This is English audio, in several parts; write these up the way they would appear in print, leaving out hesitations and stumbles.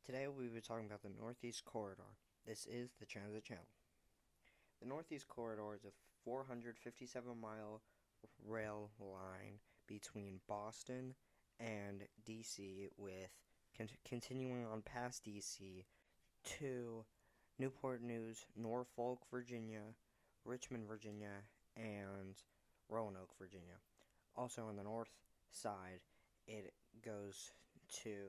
Today we will be talking about the Northeast Corridor. This is the Transit Channel. The Northeast Corridor is a 457-mile rail line between Boston and D.C. with continuing on past D.C. to Newport News, Norfolk, Virginia, Richmond, Virginia, and Roanoke, Virginia. Also on the north side, it goes to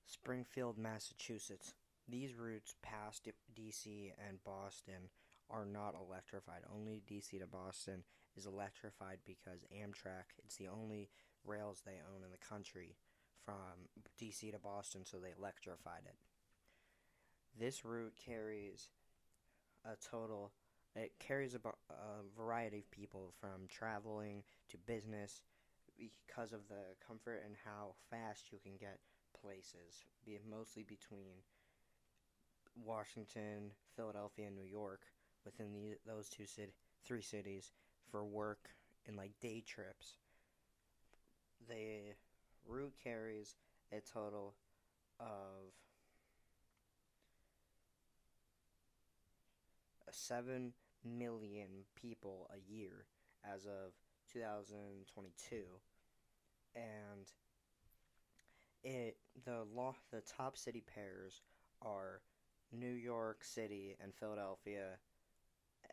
Springfield, Massachusetts. These routes past D.C. and Boston are not electrified. Only D.C. to Boston is electrified because Amtrak, it's the only rails they own in the country from D.C. to Boston, so they electrified it. This route carries it carries a variety of people from traveling to business because of the comfort and how fast you can get places, mostly between Washington, Philadelphia, and New York, within those three cities for work and like day trips. The route carries a total of 7 million people a year as of 2022, and the top city pairs are New York City and Philadelphia,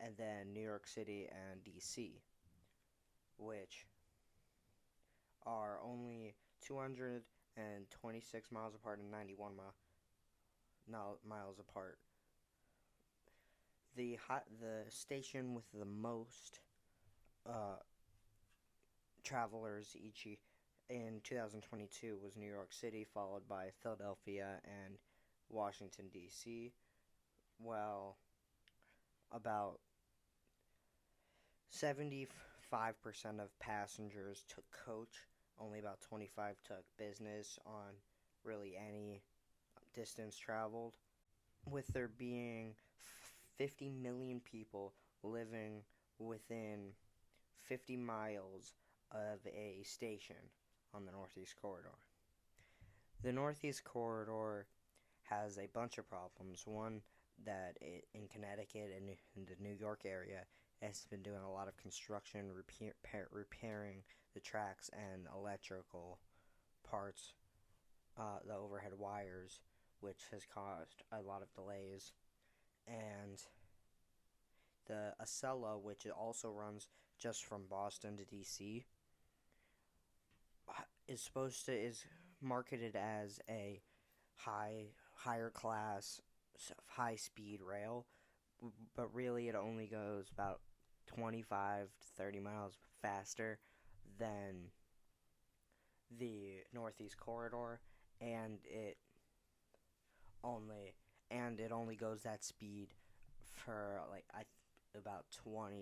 and then New York City and DC, which are only 226 miles apart and 91 miles apart. The station with the most travelers each year in 2022 was New York City, followed by Philadelphia and Washington, D.C. Well, about 75% of passengers took coach, only about 25 took business on really any distance traveled. With there being 50 million people living within 50 miles of a station on the Northeast Corridor. The Northeast Corridor has a bunch of problems. One, that in Connecticut and in the New York area, has been doing a lot of construction, repairing the tracks and electrical parts, the overhead wires, which has caused a lot of delays. And the Acela, which also runs just from Boston to DC, is marketed as a higher class, high speed rail, but really it only goes about 25 to 30 miles faster than the Northeast Corridor, and it only goes that speed for about 25%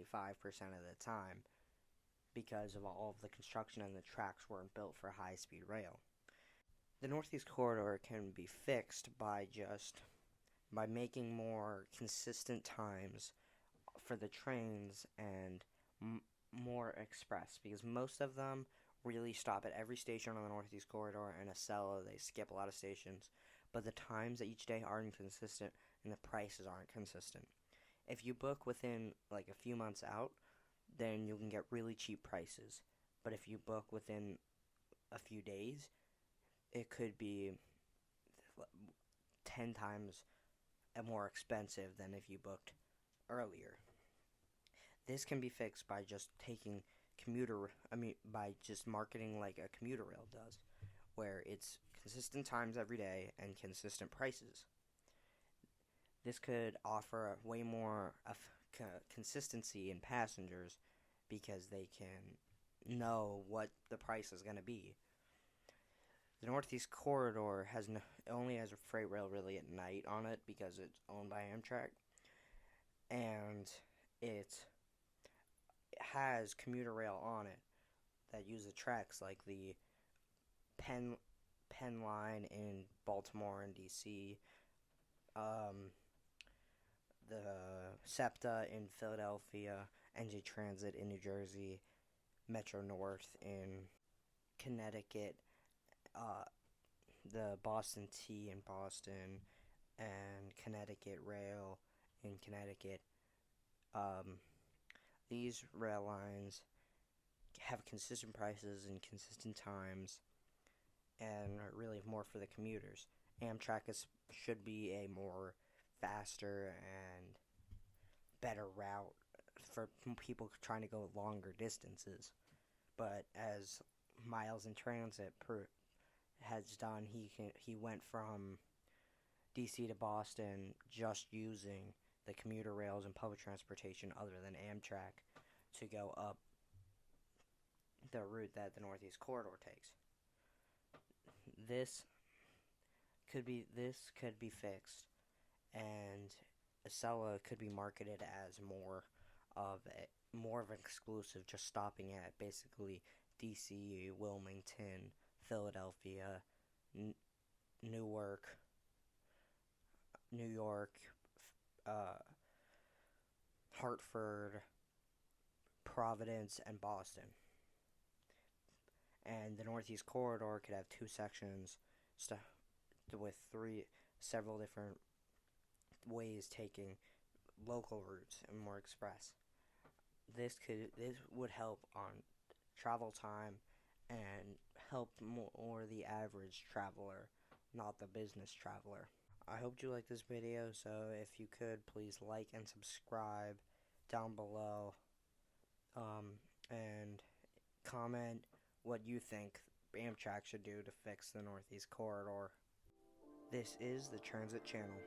of the time, because of all of the construction and the tracks weren't built for high-speed rail. The Northeast Corridor can be fixed by making more consistent times for the trains and more express, because most of them really stop at every station on the Northeast Corridor, and Acela, they skip a lot of stations, but the times each day aren't consistent and the prices aren't consistent. If you book within a few months out, then you can get really cheap prices. But if you book within a few days, it could be 10 times more expensive than if you booked earlier. This can be fixed by just by just marketing like a commuter rail does, where it's consistent times every day and consistent prices. This could offer way more consistency in passengers, because they can know what the price is going to be. The Northeast Corridor only has a freight rail really at night on it because it's owned by Amtrak, and it has commuter rail on it that use the tracks like the Penn line in Baltimore and DC, the SEPTA in Philadelphia, NJ Transit in New Jersey, Metro North in Connecticut, the Boston T in Boston and Connecticut Rail in Connecticut. Um, these rail lines have consistent prices and consistent times, and are really more for the commuters. Should be a more faster and better route for people trying to go longer distances. But as Miles in Transit has done, he went from DC to Boston just using the commuter rails and public transportation other than Amtrak to go up the route that the Northeast Corridor takes. This could be fixed, and Acela could be marketed as more of an exclusive, just stopping at basically DC, Wilmington, Philadelphia, N- Newark, New York, uh, Hartford, Providence, and Boston. And the Northeast Corridor could have two sections st- with several different ways taking local routes and more express. This would help on travel time and help more the average traveler, not the business traveler. I hope you like this video, so if you could, please like and subscribe down below, and comment what you think Amtrak should do to fix the Northeast Corridor. This is the Transit Channel.